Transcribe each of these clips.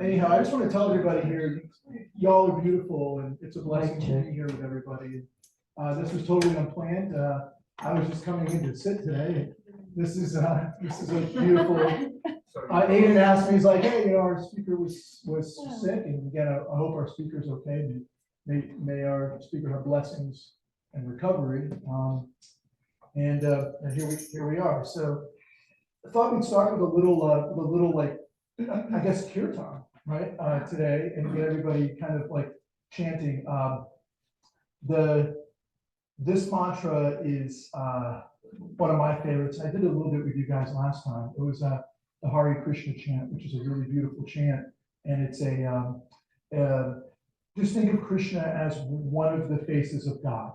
Anyhow, I just want to tell everybody here, y'all are beautiful and it's a blessing to be here with everybody. This was totally unplanned. I was just coming in to sit today. This is a beautiful. Aiden asked me, he's like, hey, our speaker was sick, and again, I hope our speaker's okay. May our speaker have blessings and recovery. And here we are. So I thought we'd start with a little like, I guess, kirtan, right, today, and get everybody kind of like chanting. This mantra is one of my favorites. I did a little bit with you guys last time. It was the Hare Krishna chant, which is a really beautiful chant, and it's just think of Krishna as one of the faces of God.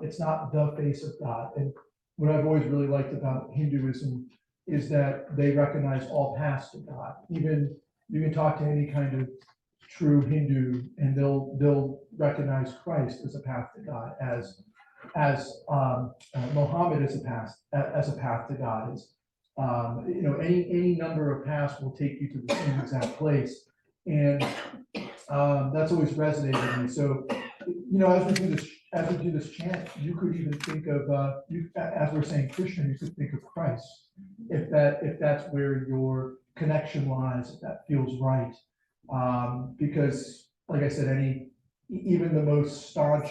It's not the face of God. And what I've always really liked about Hinduism is that they recognize all paths to God. Even you can talk to any kind of true Hindu, and they'll recognize Christ as a path to God, as Muhammad as a path to God. Is any number of paths will take you to the same exact place, and that's always resonated with me. So as we do this chant, you could even think of as we're saying Krishna, you could think of Christ, if that's where your connection lies, if that feels right. Because like I said, even the most staunch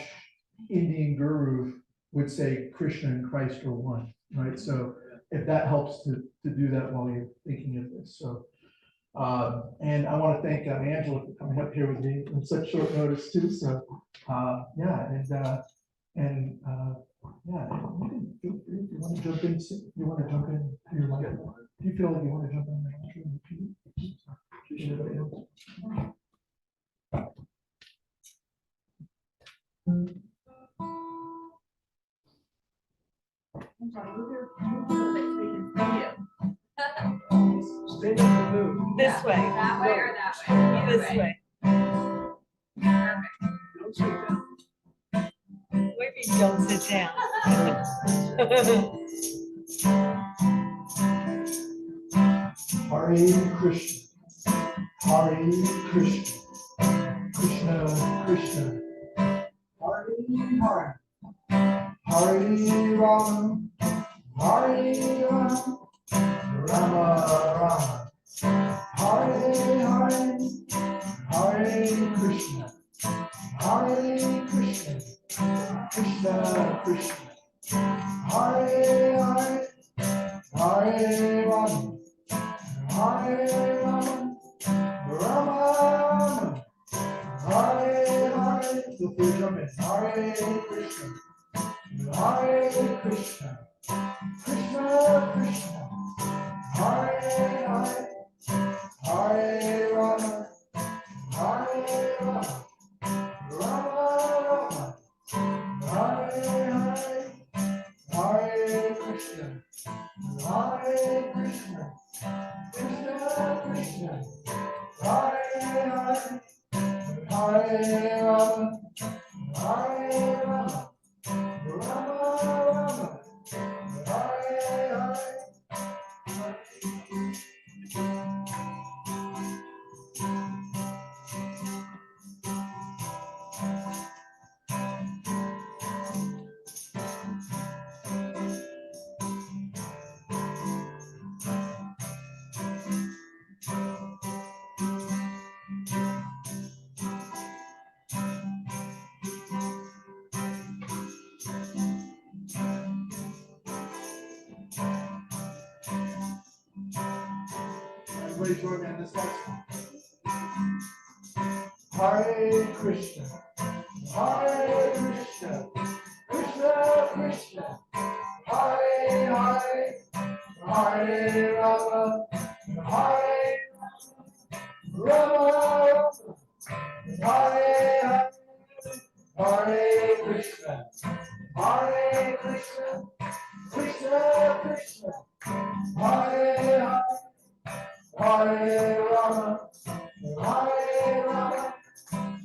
Indian guru would say Krishna and Christ are one, right? So if that helps to do that while you're thinking of this. So and I want to thank Angela for coming up here with me on such short notice too. So yeah, you can feel free if you want to jump in. You want to jump in your life. Do you feel like you want to jump in? Anybody else? This way. That way or that way? This way. Perfect. Maybe don't sit down. Hare Krishna, Hare Krishna, Krishna Krishna, Hare Hare, Hare Rama, Hare Rama, Rama Rama, Hare Hare, Hare Krishna, Hare Krishna, Krishna Krishna, Hare Hare, Hare Rama, Hare Rama, Rama Rama, Hare Hare. So please jump in. Hare Krishna, Hare Krishna, Krishna Krishna, Hare Hare, Hare Rama, Hare Rama, Rama Rama, Hare Hare, Hare Krishna, Hare Krishna, Krishna Krishna, Hare Hare, Hare Rama, Hare Rama, Rama Rama, Hare Hare. Everybody join me on this next one. Hare Krishna, Hare Krishna, Krishna Krishna, Hare Hare, Hare Rama, Hare Rama, Hare Hare, Hare Krishna, Hare Krishna, Krishna Krishna, Hare Hare, Hare Rama, Hare Rama,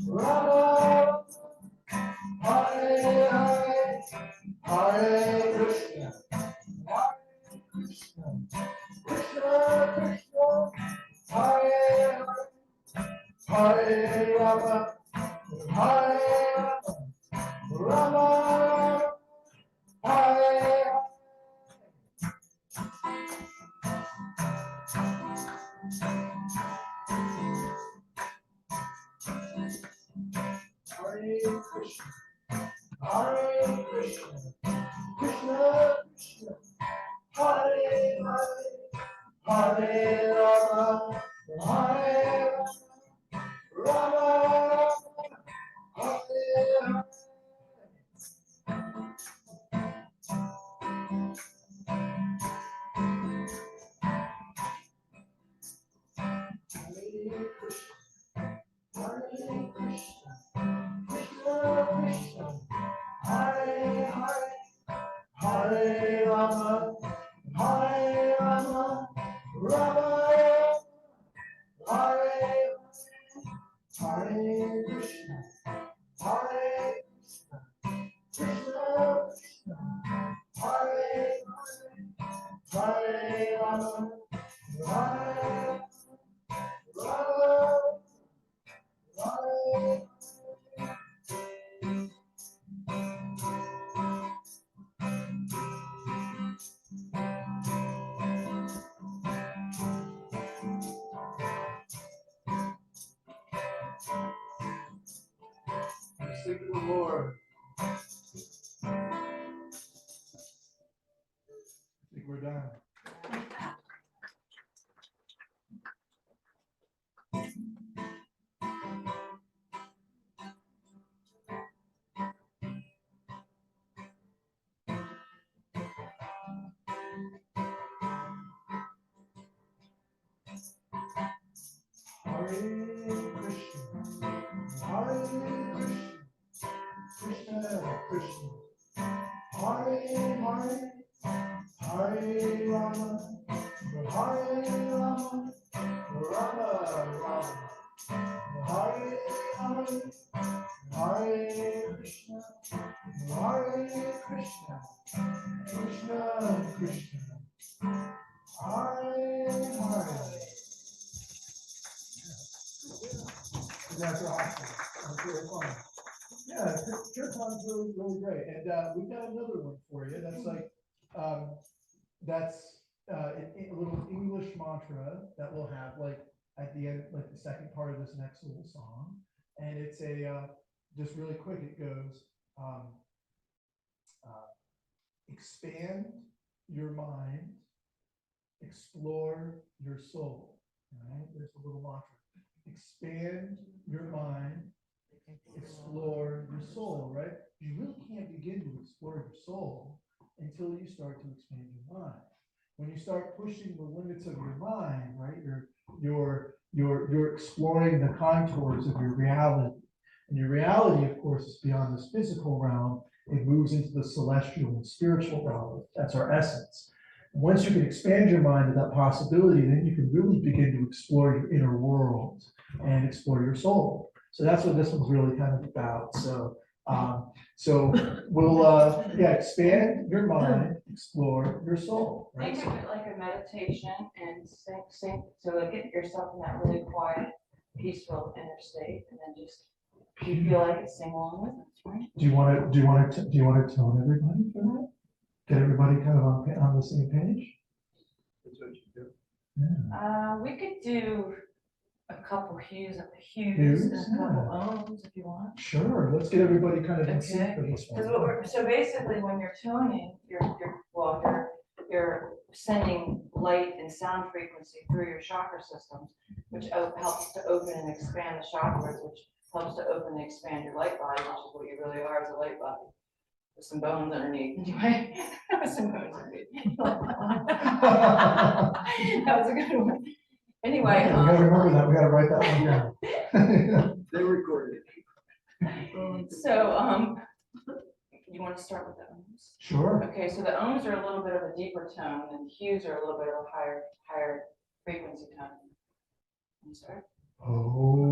Rama, Hare Hare, Hare Krishna, Hare Krishna, Krishna Krishna, Hare Hare, Hare Hare Rama, Hare Rama, Hare Hare Krishna, Hare Krishna, Krishna Krishna, Hare Hare, Hare Rama, Hare Rama, Rama Hare Hare Krishna, Hare Krishna, Krishna, Hare Hare Rama, Hare Rama, Hare. Sing to the Lord. I think we're done. Hare Krishna, Hare Krishna, Krishna Krishna, Hare Hare, Hare Rama, Hare Rama, Rama Rama, Hare Hare, Hare Krishna, Hare Krishna, Krishna Krishna, Hare Hare. That's awesome. That's really fun. Yeah, Kirtan's really, really great. And we've got another one for you. That's like, that's a little English mantra that we'll have like at the end, like the second part of this next little song. And it's just really quick, it goes, expand your mind, explore your soul. All right, there's a little mantra. Expand your mind, explore your soul, right? You really can't begin to explore your soul until you start to expand your mind. When you start pushing the limits of your mind, right, you're exploring the contours of your reality. And your reality, of course, is beyond this physical realm. It moves into the celestial and spiritual realm. That's our essence. Once you can expand your mind to that possibility, then you can really begin to explore your inner world and explore your soul. So that's what this one's really kind of about. So we'll expand your mind, explore your soul. Right? Think of it like a meditation and sing so like get yourself in that really quiet, peaceful inner state, and then just if you feel like it, sing along with us, right? Do you want to tone everybody for that? Get everybody kind of on the same page? That's what you do. Yeah. We could do a couple hues and Hues, a couple ohms if you want. Sure, let's get everybody kind of in sync Okay. for this one. So basically, when you're toning, you're sending light and sound frequency through your chakra systems, which helps to open and expand the chakras, which helps to open and expand your light body, which is what you really are as a light body. With some bones underneath, anyway. With some bones underneath. That was a good one. Anyway. We gotta remember that. We gotta write that one down. They recorded it. So, you want to start with the ohms? Sure. Okay, so the ohms are a little bit of a deeper tone, and the hues are a little bit of a higher frequency tone. Can you start? Oh.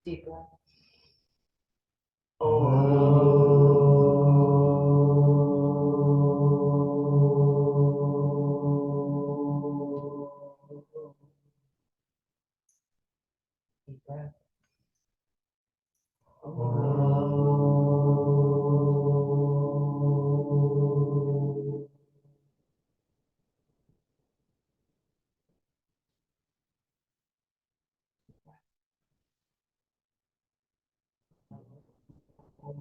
Deeper. Deep breath. Of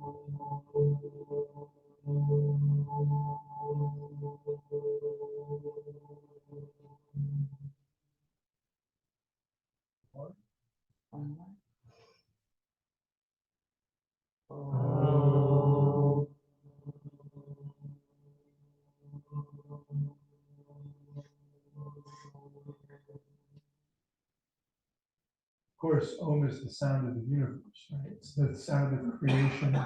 course, Om is the sound of the universe, right? It's the sound of creation.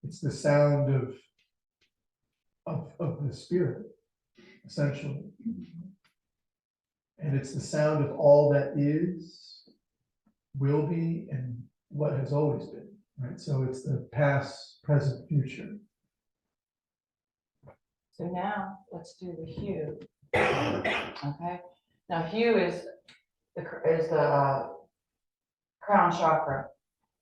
It's the sound of the spirit, essentially. And it's the sound of all that is, will be, and what has always been, right? So it's the past, present, future. So now let's do the hue. Okay. Now hue is the crown chakra,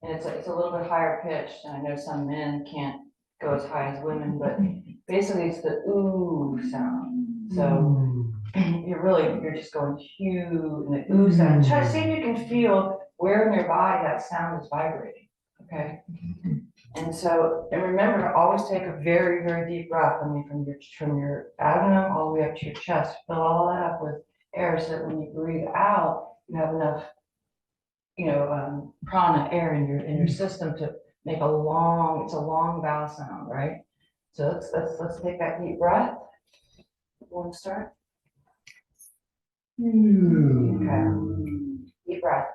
and it's a little bit higher pitched. And I know some men can't go as high as women, but basically it's the ooh sound. So you're just going hue and the ooh sound. Try to see if you can feel where in your body that sound is vibrating. Okay. And so, and remember to always take a very, very deep breath. I mean, from your abdomen all the way up to your chest. Fill all that up with air so that when you breathe out, you have enough, prana, air in your system to make it's a long vowel sound, right? So let's take that deep breath. Want to start? Okay. Deep breath.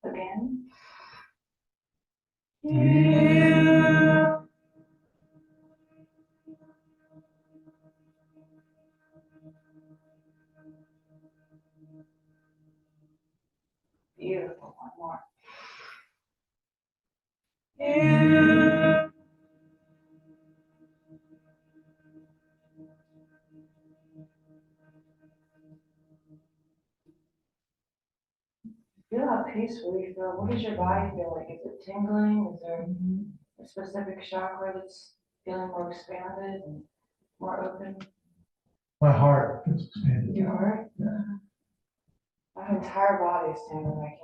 Again. Beautiful. One more. Feel how peaceful you feel. What does your body feel like? Is it tingling? Is there a specific chakra that's feeling more expanded and more open? My heart is expanded. Your heart? Yeah. My entire body is tingling.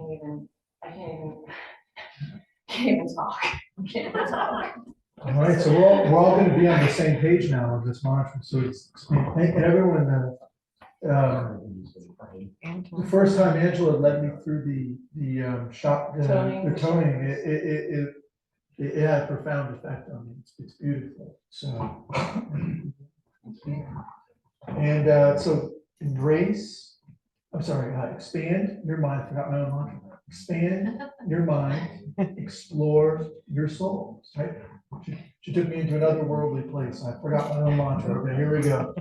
Can't even talk. I can't even talk. All right, so we're all going to be on the same page now of this mantra. So it's and everyone. The first time Angela led me through the shop, the toning, it had a profound effect on me. It's beautiful. So, and so embrace. I'm sorry. Expand your mind. I forgot my own mantra. Expand your mind. Explore your soul. Right. She took me into another worldly place. I forgot my own mantra. Okay, here we go.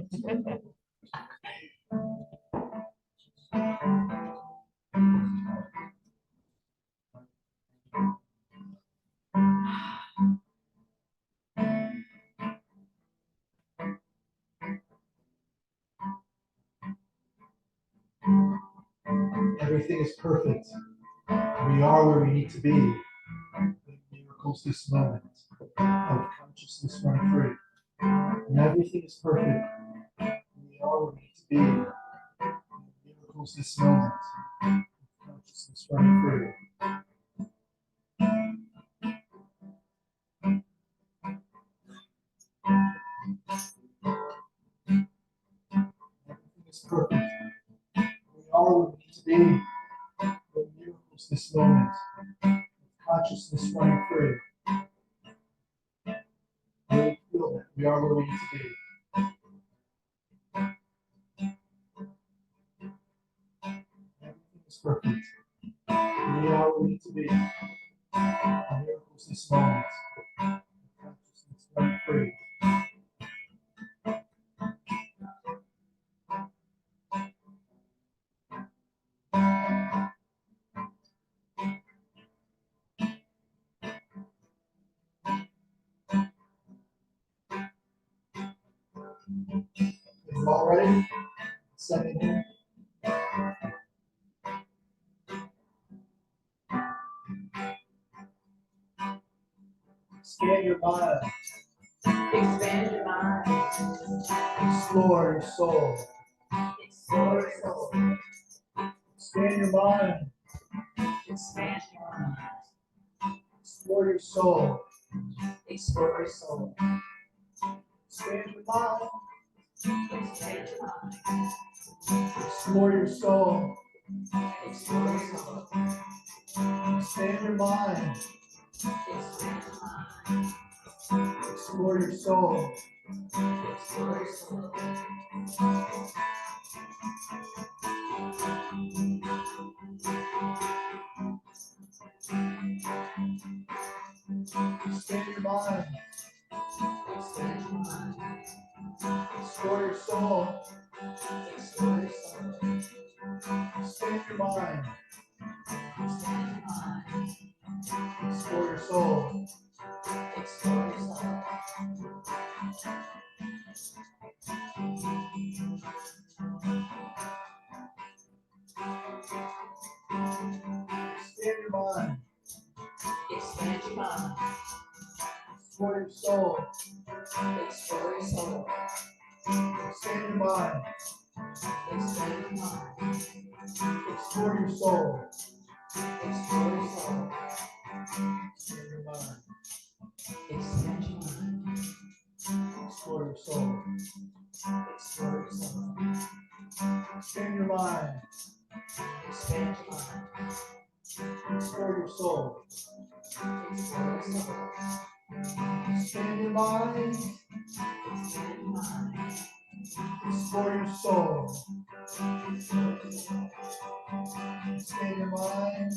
Everything is perfect. We are where we need to be. Miracles this moment of consciousness running free. And everything is perfect. We are where we need to be. Miracles this moment of consciousness running free. Everything is perfect. We are where we need to be. Miracles this moment of consciousness running free. Really feel that we are where we need to be. Everything is perfect. We are where we need to be. Miracles this moment of consciousness running free. all ready? Second here. Expand your mind. Expand your mind. Explore your soul. Explore your soul. Expand your mind. Expand your mind. Explore your soul. Explore your soul. Expand your mind. Expand your mind. Explore your soul. Explore your soul. Expand your mind. Expand your mind. Explore your soul. Explore your soul. Expand your mind. Expand your mind. Explore your soul. Explore your soul. Expand your mind. Expand your mind. Explore your soul. Explore your soul. Expand your mind. Expand your mind. Explore your soul. Explore your soul. Expand your mind. Expand your mind. Explore your soul. Explore your soul. Expand your mind. Expand your mind. Explore your soul. Explore your soul. Expand your mind. Expand your mind. Explore your soul. Explore your soul. Expand your mind. Expand your mind. Explore your soul. Explore your soul. Expand your mind.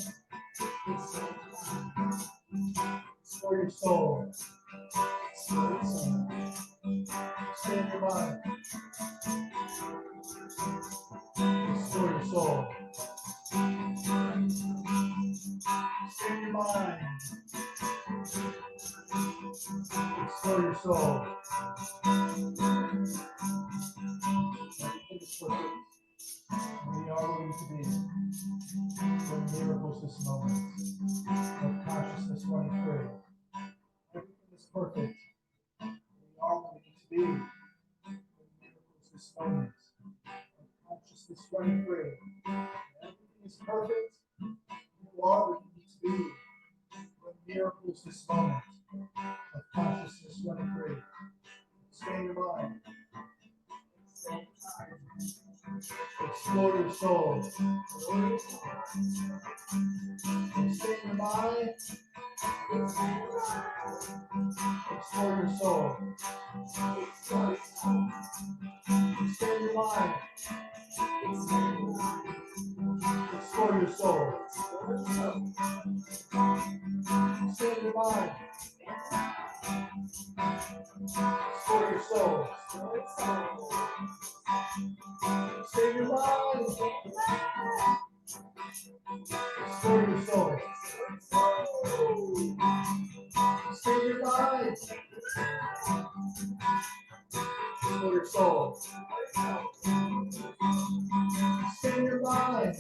Expand your mind. Explore your soul. Explore your soul. Expand your mind. Explore your soul. Expand your mind. Explore your soul. Everything is perfect. We are where we need to be. When miracles this moment of consciousness running free. Everything is perfect. We are where we need to be. When miracles this moment of consciousness running free. Everything is perfect. You are where you need to be. When miracles this moment of consciousness running free. Expand your mind. Expand your mind. Explore your soul. Explore your soul. Expand your mind. Expand your mind. Explore your soul. Explore your soul. Expand your mind. Expand your mind. Explore your soul. Explore your soul. Expand your mind. Explore your soul. Explore your soul. Expand your mind. Explore your soul. Expand your mind. Explore your soul. Expand your mind.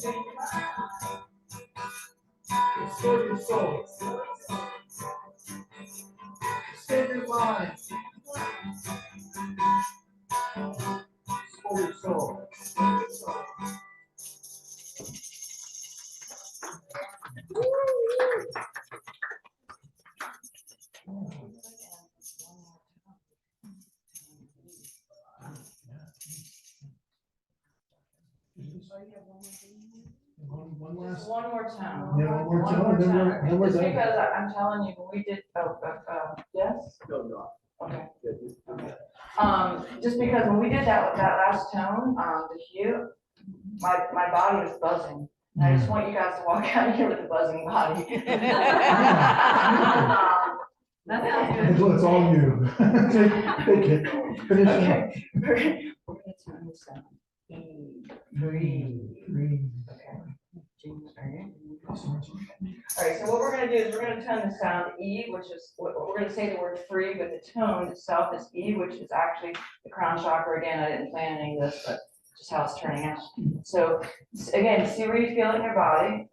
Explore your soul. Expand your mind. Explore your soul. One last. Just one more time. Yeah, one more One time, more then we're- time. then we're Just done. because I'm telling you, when we did, yes? No. Okay. Good. Just because when we did that last tone, the hue, my body was buzzing. And I just want you guys to walk out of here with a buzzing body. That sounds good. It's all you. Take it. Finish it. Okay, we're gonna turn this down. Breathe. Breathe. Okay. James, are you? All right, so what we're gonna do is we're gonna tone the sound E, which is, we're gonna say the word free, but the tone itself is E, which is actually the crown chakra. Again, I didn't plan any of this, but just how it's turning out. So again, see where you feel it in your body.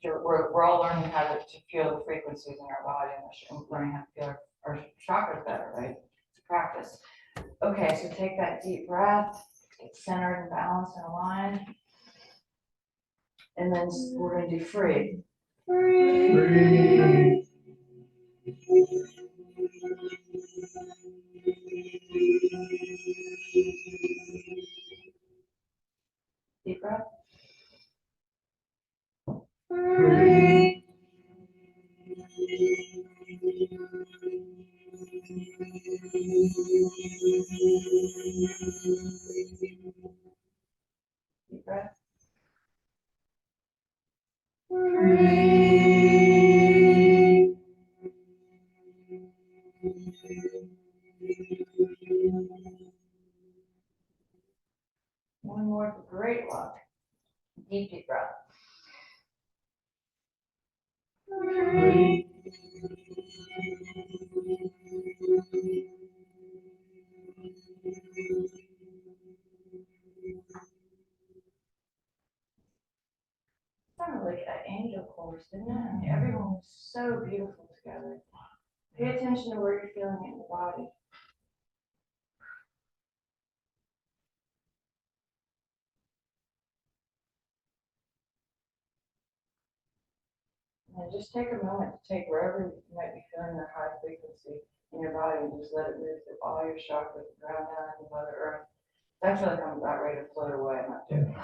We're all learning how to feel the frequencies in our body, and we're learning how to feel our chakras better, right? It's a practice. Okay, so take that deep breath, get centered and balanced and aligned. And then we're gonna do free. Free. Deep breath. Free. Deep breath. Free. One more for great luck. Deep breath. Free. Sounded like an angel chorus, didn't it? I mean, everyone was so beautiful together. Pay attention to where you're feeling it in the body. And then just take a moment to take wherever you might be feeling the high frequency in your body and just let it move through all your chakras, ground down into Mother Earth. I feel like I'm about ready to float away. I'm not doing it.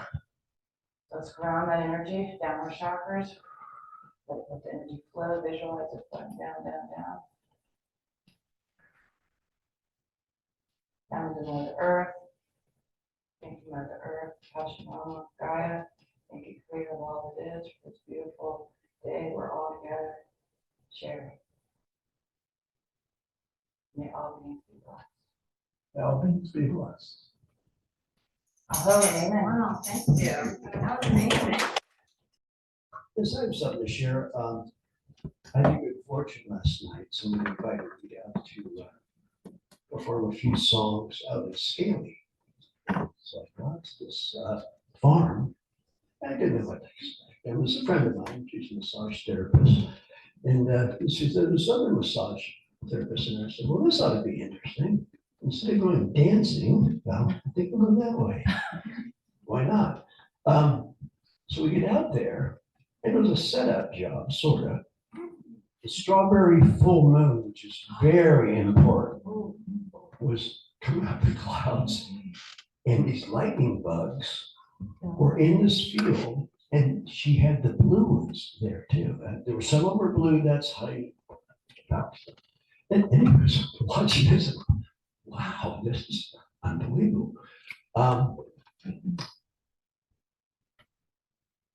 Let's ground that energy down our chakras. Let the energy flow, visualize it flowing down, down, down. Down to Mother Earth. Thank you, Mother Earth, Pachamama, Gaia. Thank you, Creator of all that is, for this beautiful day we're all together sharing. May all beings be blessed. All beings be blessed. Oh, amen. Wow, thank you. That was amazing. Yes, I have something to share. I had good fortune last night. Somebody invited me out to perform a few songs out in Scaly. So I got to this farm. I didn't know what to expect. It was a friend of mine. She's a massage therapist. And she said, there's other massage therapist. And I said, well, this ought to be interesting. Instead of going dancing, well, I think we'll go that way. Why not? So we get out there. It was a setup job, sort of. The strawberry full moon, which is very important, was coming out of the clouds. And these lightning bugs were in this field, and she had the blue ones there too. There were some of them were blue, that's how you and he was watching this. Wow, this is unbelievable.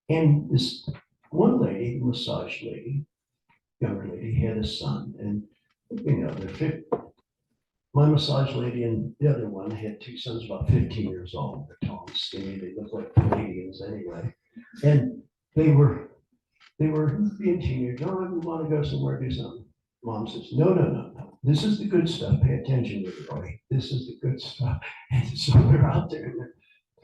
And this one lady, massage lady, younger lady, had a son, and you know, my massage lady and the other one had two sons about 15 years old. They're tall and skinny. They look like Canadians anyway. And they were being teenagers. Oh, we want to go somewhere, do something. Mom says, no. This is the good stuff. Pay attention to it, Roy. This is the good stuff. And so they're out there and they're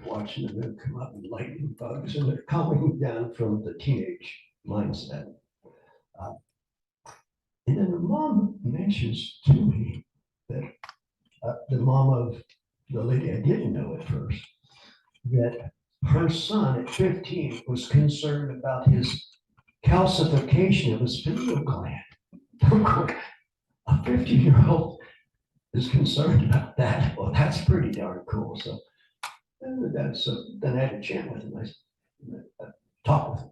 watching the moon come up and lightning bugs, and they're coming down from the teenage mindset. And then the mom mentions to me that the mom of the lady I didn't know at first, that her son at 15 was concerned about his calcification of his pineal gland. A 50-year-old is concerned about that. Well, that's pretty darn cool. So then I had a chat with him. I talked with him.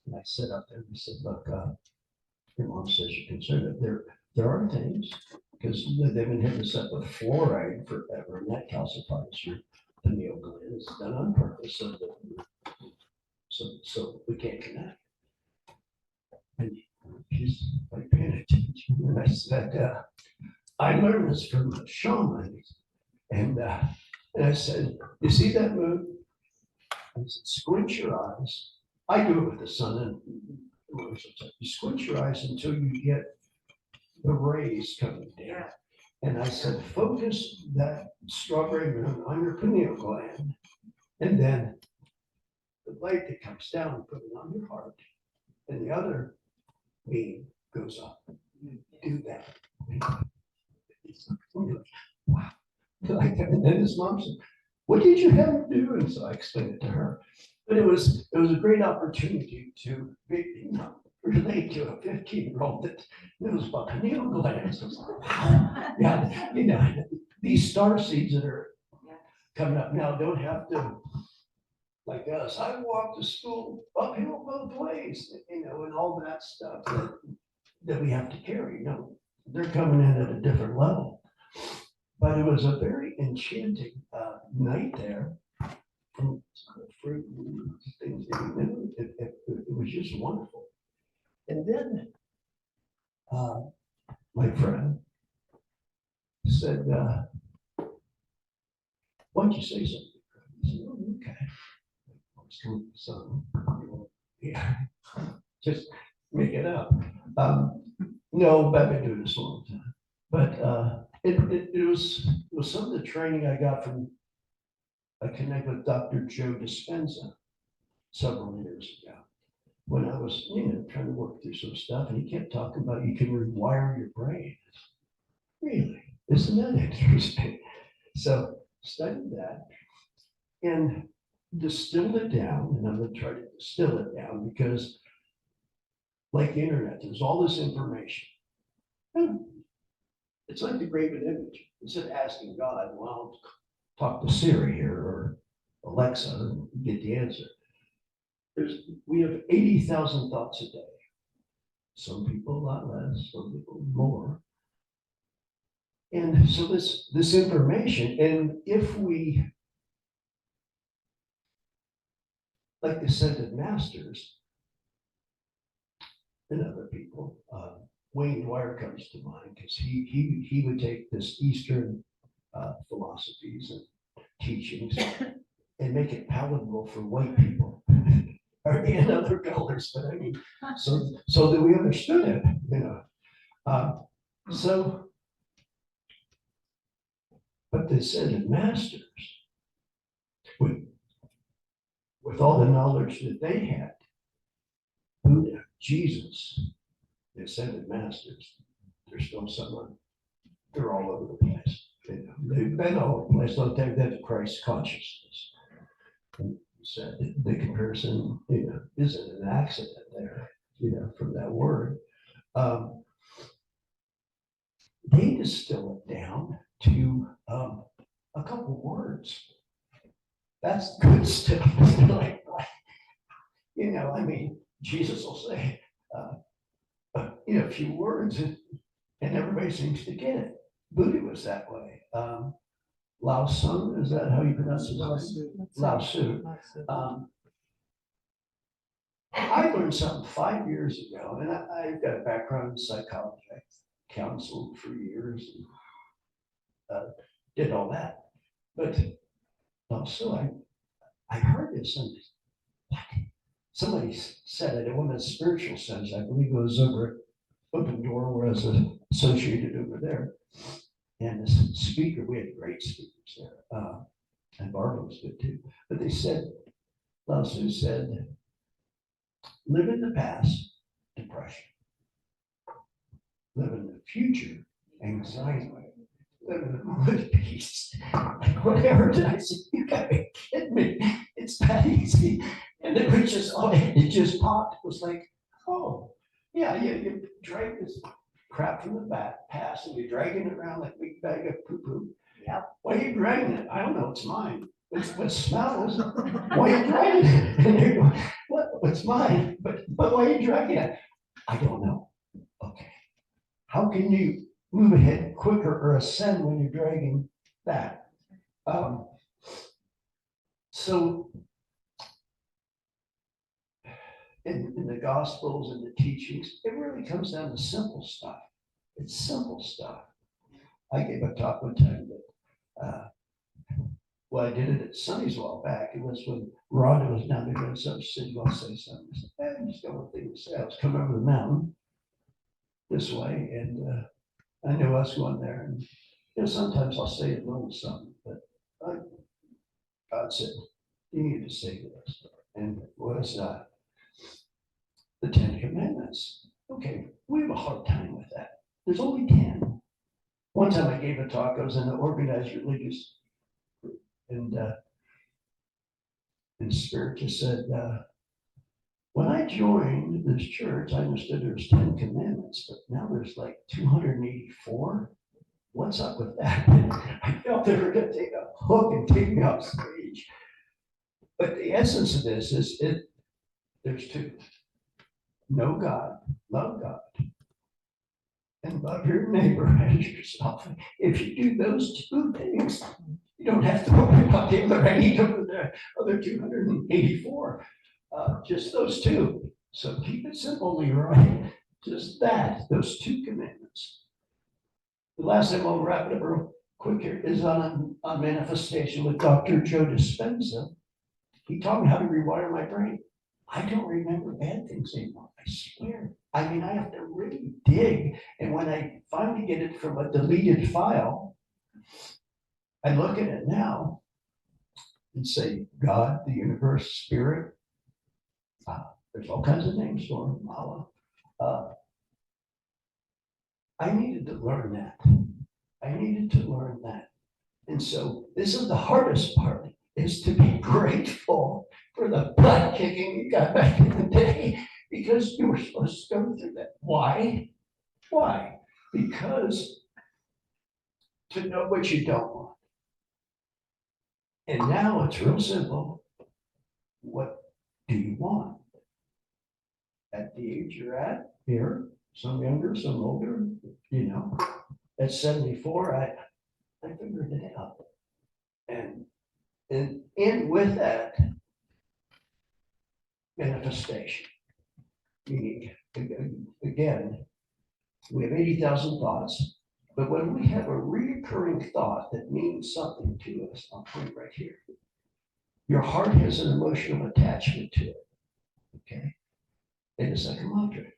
And I said up there, we said, look, your mom says you're concerned that there are things, because they've been hitting us up with fluoride forever, and that calcifies your pineal gland. It's done on purpose, so we can't connect. And she's like paying attention. And I said, I learned this from a shaman. And I said, you see that moon? I said, squint your eyes. I do it with the sun, and commercials. You squint your eyes until you get the rays coming down. And I said, focus that strawberry moon on your pineal gland, and then the light that comes down, put it on your heart, and the other beam goes up. Do that. Wow. Like, and then his mom said, what did you have to do? And so I explained it to her. But it was a great opportunity to be, relate to a 15-year-old that knows about pineal glands. I was like, wow. Yeah, these star seeds that are coming up now don't have to, like us. I walked to school uphill both ways, and all that stuff that we have to carry. They're coming in at a different level. But it was a very enchanting night there. And fruit and things, it was just wonderful. And then my friend said, why don't you say something? I said, oh, okay. I was coming to something. Yeah, just make it up. No, but I've been doing this a long time. But it was some of the training I got from, I connected with Dr. Joe Dispenza several years ago when I was, trying to work through some stuff, and he kept talking about you can rewire your brain. Really? Isn't that interesting? So studied that and distilled it down, and I'm going to try to distill it down because, like the internet, there's all this information. It's like the graven image. Instead of asking God, well, talk to Siri here or Alexa and get the answer. We have 80,000 thoughts a day. Some people a lot less, some people more. And so this information, and if we, like the ascended masters and other people, Wayne Dwyer comes to mind because he would take this Eastern philosophies and teachings and make it palatable for white people or in other colors. But I mean, so that we understood it, so, but the ascended masters, with all the knowledge that they had, Buddha, Jesus, the ascended masters, there's still someone, they're all over the place. They've been all over the place. Don't take that to Christ consciousness. And said the comparison, isn't an accident there, from that word. They distill it down to a couple words. That's good stuff. like, I mean, Jesus will say, a few words, and everybody seems to get it. Buddha was that way. Lao Tzu, is that how you pronounce it? Lao Tzu. I learned something 5 years ago, and I've got a background in psychology. I counseled for years and did all that. But Lao Tzu, I heard this, and what? Somebody said it in one of the spiritual centers. I believe it was over at Open Door, where I was associated over there. And this speaker, we had great speakers there, and Barbara was good too. But they said, Lao Tzu said, live in the past, depression. Live in the future, anxiety. Live in the moment, peace. Like whatever. I said, you gotta be kidding me. It's that easy. And it was just, it just popped. It was like, oh, yeah, you drag this crap from the back, pass, and you're dragging it around like a big bag of poo-poo. Yeah. Why are you dragging it? I don't know, it's mine. What smells? Why are you dragging it? And they're going, what's mine? But why are you dragging it? I don't know. Okay. How can you move ahead quicker or ascend when you're dragging that? So in the Gospels and the teachings, it really comes down to simple stuff. It's simple stuff. I gave a talk one time that Well, I did it at Sunny's a while back. It was when Rhonda was down there doing something. She said, "You want to say something?" I said, "I just got one thing to say." I was coming over the mountain this way, and I knew I was going there. And sometimes I'll say a little something, but God said, "You need to say this," and it was the Ten Commandments. Okay, we have a hard time with that. There's only 10. One time I gave a talk. I was in an organized religious group, and the spirit just said, when I joined this church, I understood there's 10 commandments, but now there's like 284. What's up with that? I felt they were going to take a hook and take me off stage. But the essence of this is there's 2. Know God, love God, and love your neighbor as yourself. If you do those 2 things, you don't have to worry about the other 284. Just those 2. So keep it simple, Leroy. Just that, those 2 commandments. The last thing I'll wrap it up real quick here is on manifestation with Dr. Joe Dispenza. He taught me how to rewire my brain. I don't remember bad things anymore. I swear. I mean, I have to really dig. And when I finally get it from a deleted file, I look at it now and say, God, the universe, spirit. There's all kinds of names for him. Allah. I needed to learn that. And so this is the hardest part, is to be grateful for the butt kicking you got back in the day, because you were supposed to go through that. Why? Because to know what you don't want. And now it's real simple. What do you want? At the age you're at here, some younger, some older, at 74, I figured it out. And in with that manifestation, meaning, again, we have 80,000 thoughts, but when we have a recurring thought that means something to us, I'll put it right here. Your heart has an emotional attachment to it, okay? And it's like a mantra,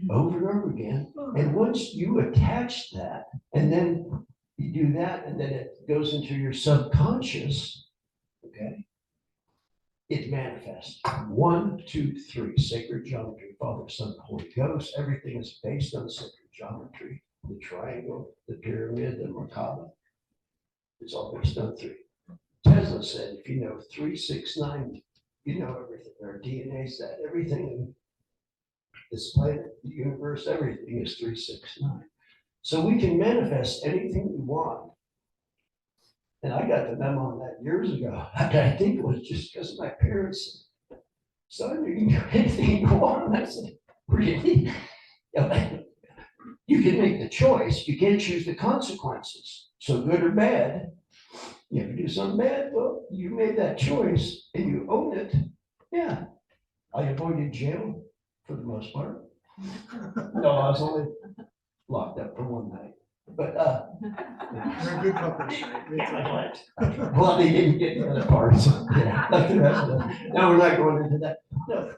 over and over again. And once you attach that, and then you do that, and then it goes into your subconscious, okay? It manifests. 1, 2, 3, sacred geometry, Father, Son, Holy Ghost. Everything is based on sacred geometry. The triangle, the pyramid, the Merkaba. It's all based on 3. Tesla said, if you know 3, 6, 9, you know everything. Our DNA said everything in this planet, the universe, everything is 3, 6, 9. So we can manifest anything we want. And I got the memo on that years ago. I think it was just because my parents said, "Son, you can do anything you want." And I said, "Really?" You can make the choice. You can't choose the consequences. So good or bad, you ever do something bad, well, you made that choice and you own it. Yeah. I avoided jail for the most part. No, I was only locked up for one night. But You're a good company. well, they didn't get the other parts. Yeah, like the rest of them. No, we're not going into that. No.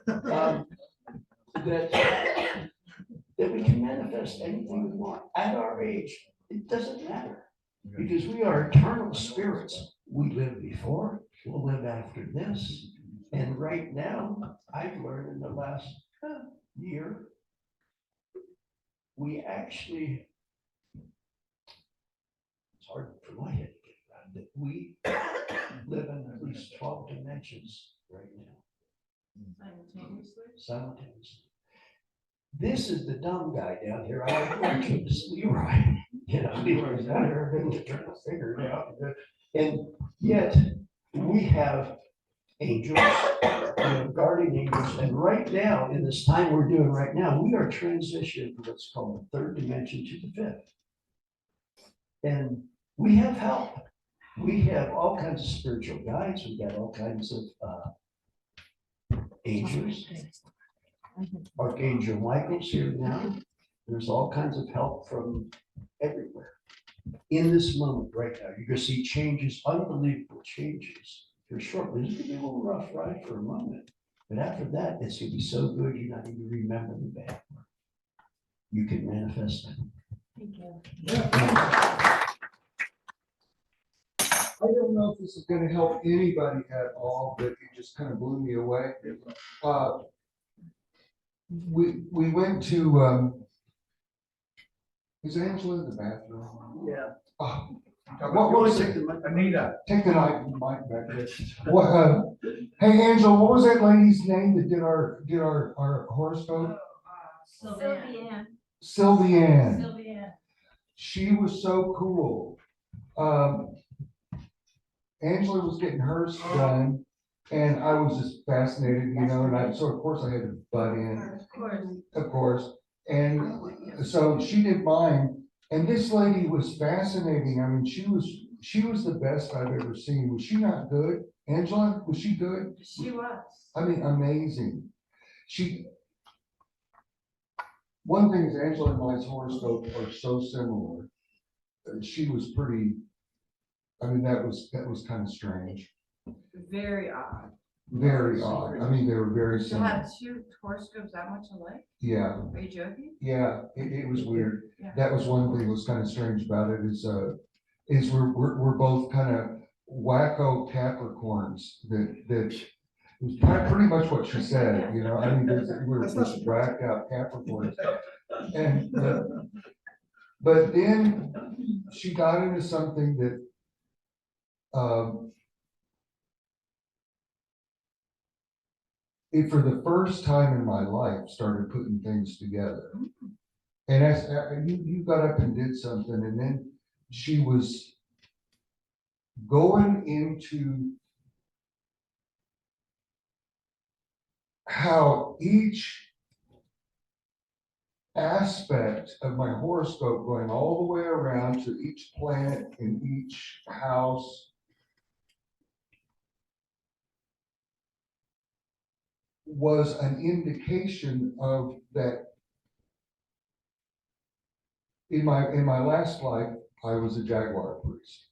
That we can manifest anything we want at our age. It doesn't matter, because we are eternal spirits. We lived before, we'll live after this. And right now, I've learned in the last year, we actually, it's hard for my head to get around, that we live in at least 12 dimensions right now. Simultaneously. This is the dumb guy down here. I like working this Leroy. Leroy's down here, everything's trying to figure it out. And yet, we have angels, guardian angels, and right now, in this time we're doing right now, we are transitioning from what's called the 3rd dimension to the 5th. And we have help. We have all kinds of spiritual guides. We've got all kinds of angels. Archangel Michael's here now. There's all kinds of help from everywhere. in this moment right now, you're gonna see changes, unbelievable changes. For shortly, it's gonna be a little rough ride for a moment, but after that, it's gonna be so good, you're not even remember the bad part. You can manifest it. Thank you. I don't know if this is gonna help anybody at all, but it just kind of blew me away. We went to, is Angela in the bathroom? Yeah. What was it? Anita. Take the mic back there. What, hey, Angela, what was that lady's name that did our horoscope? Sylvianne. Sylvianne. Sylvianne. She was so cool. Angela was getting hers done, and I was just fascinated, you know, so of course I had to butt in, Of course. of course. And so she did mine, and this lady was fascinating. I mean, she was the best I've ever seen. Was she not good? Angela, was she good? She was. I mean, amazing. One thing is Angela and my horoscope are so similar. She was pretty, I mean, that was kind of strange. Very odd. Very odd. I mean, they were very To similar. have two horoscopes that much alike? Yeah, Are you joking? yeah, it was weird. Yeah. That was one thing that was kind of strange about it is we're both kind of wacko Capricorns that was pretty much what she said, you know, I mean, we're just whacked out Capricorns. And, but then she got into something that, it, for the first time in my life, started putting things together. And as you got up and did something, and then she was going into how each aspect of my horoscope, going all the way around to each planet in each house, was an indication of that. In my last life, I was a Jaguar priest,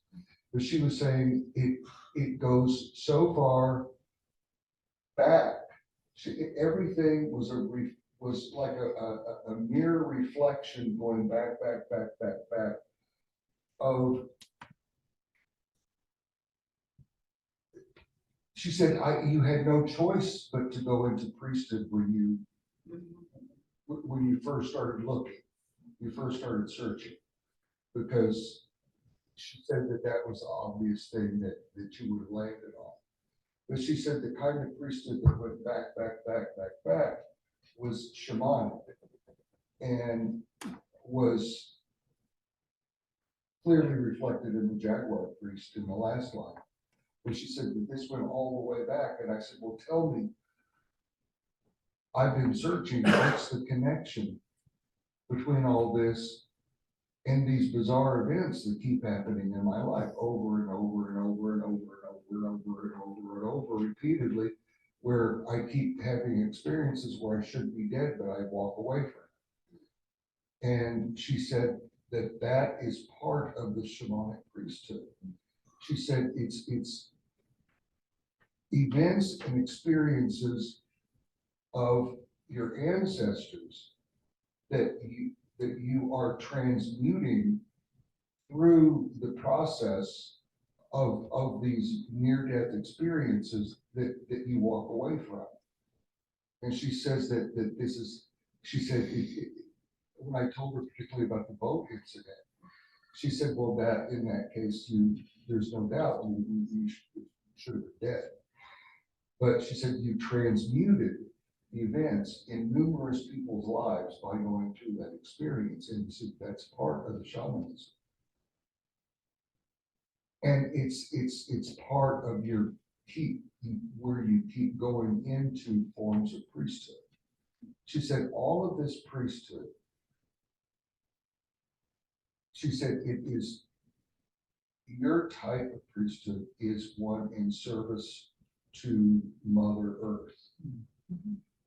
but she was saying it goes so far back. Everything was was like a mirror reflection going back of. She said, you had no choice but to go into priesthood when you first started looking, you first started searching, because she said that was the obvious thing that you would have landed on. But she said the kind of priesthood that went back was shamanic and was clearly reflected in the Jaguar priest in the last line. But she said that this went all the way back. And I said, well, tell me, I've been searching, what's the connection between all this and these bizarre events that keep happening in my life over and over and over and over and over and over and over and over repeatedly, where I keep having experiences where I shouldn't be dead, but I walk away from it. And she said that is part of the shamanic priesthood. She said it's events and experiences of your ancestors that you are transmuting through the process of these near-death experiences that you walk away from. And she says that this is, she said, when I told her particularly about the boat incident, she said, well, that in that case, there's no doubt you should have been dead. But she said you transmuted the events in numerous people's lives by going through that experience. And so that's part of the shamanism. And it's part of your where you keep going into forms of priesthood. She said all of this priesthood, she said it is, your type of priesthood is one in service to Mother Earth.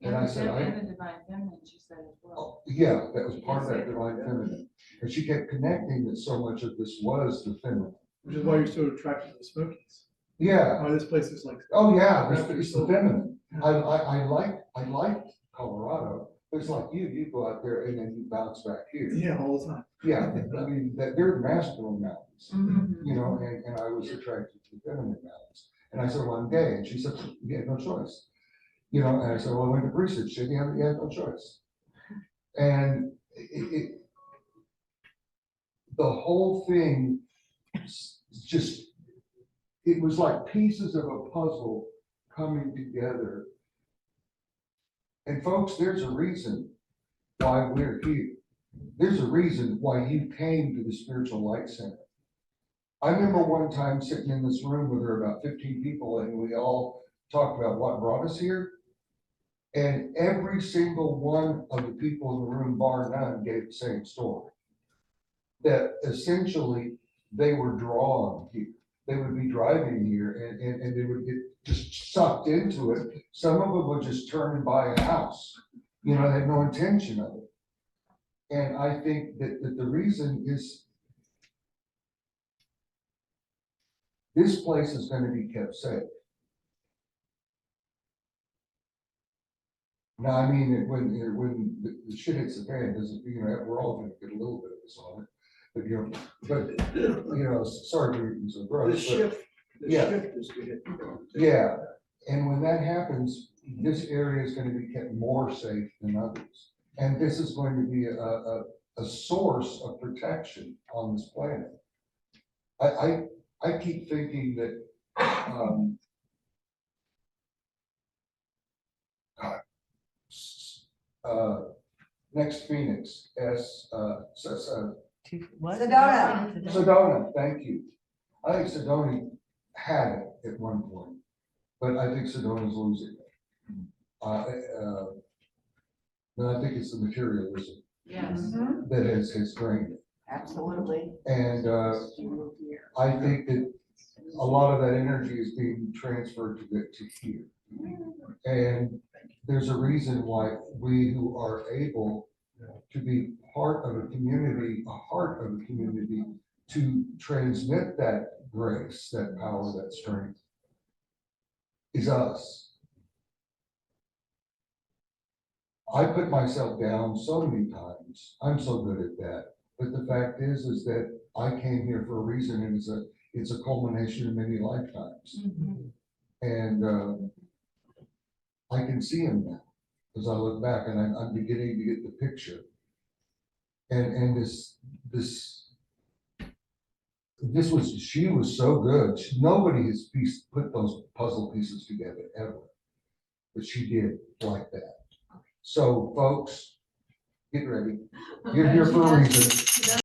And I said, And the divine feminine, she said as well. oh, yeah, that was part of that divine feminine. And she kept connecting that so much of this was the feminine. Which is why you're so attracted to the Smokies. Yeah, Oh, this place is like. oh, yeah, it's the feminine. I like Colorado, but it's like you go out there and then you bounce back here. Yeah, all the time. Yeah, I mean, they're the masculine mountains, Mm-hmm. you know, and I was attracted to the feminine mountains. And I said, well, I'm gay, and she said, you had no choice. You know, and I said, well, I went to research, she said, you had no choice. And the whole thing just, it was like pieces of a puzzle coming together. And folks, there's a reason why we're here. There's a reason why you came to the Spiritual Light Center. I remember one time sitting in this room with there were about 15 people and we all talked about what brought us here. And every single one of the people in the room, bar none, gave the same story. That essentially they were drawn here. They would be driving here and they would get just sucked into it. Some of them would just turn and buy a house. You know, they had no intention of it. And I think that the reason is this place is going to be kept safe. Now, I mean, when the shit hits the fan, doesn't, you know, we're all gonna get a little bit of this on it. But, you know, sorry for using so gross. The but- shift, the Yeah. shift is good. Yeah, and when that happens, this area is gonna be kept more safe than others. And this is going to be a source of protection on this planet. I keep thinking that, next Phoenix, What? Sedona. Sedona, thank you. I think Sedona had it at one point, but I think Sedona's losing it. But I think it's the materialism Yes. that has drained it. Absolutely. And I think that a lot of that energy is being transferred to here. And there's a reason why we who are able to be part of a community, a heart of a community, to transmit that grace, that power, that strength, is us. I put myself down so many times. I'm so good at that. But the fact is that I came here for a reason, and it's a culmination of many lifetimes. And I can see him now as I look back, and I'm beginning to get the picture. And she was so good. Nobody has put those puzzle pieces together ever, but she did like that. So folks, get ready. You're here for a reason.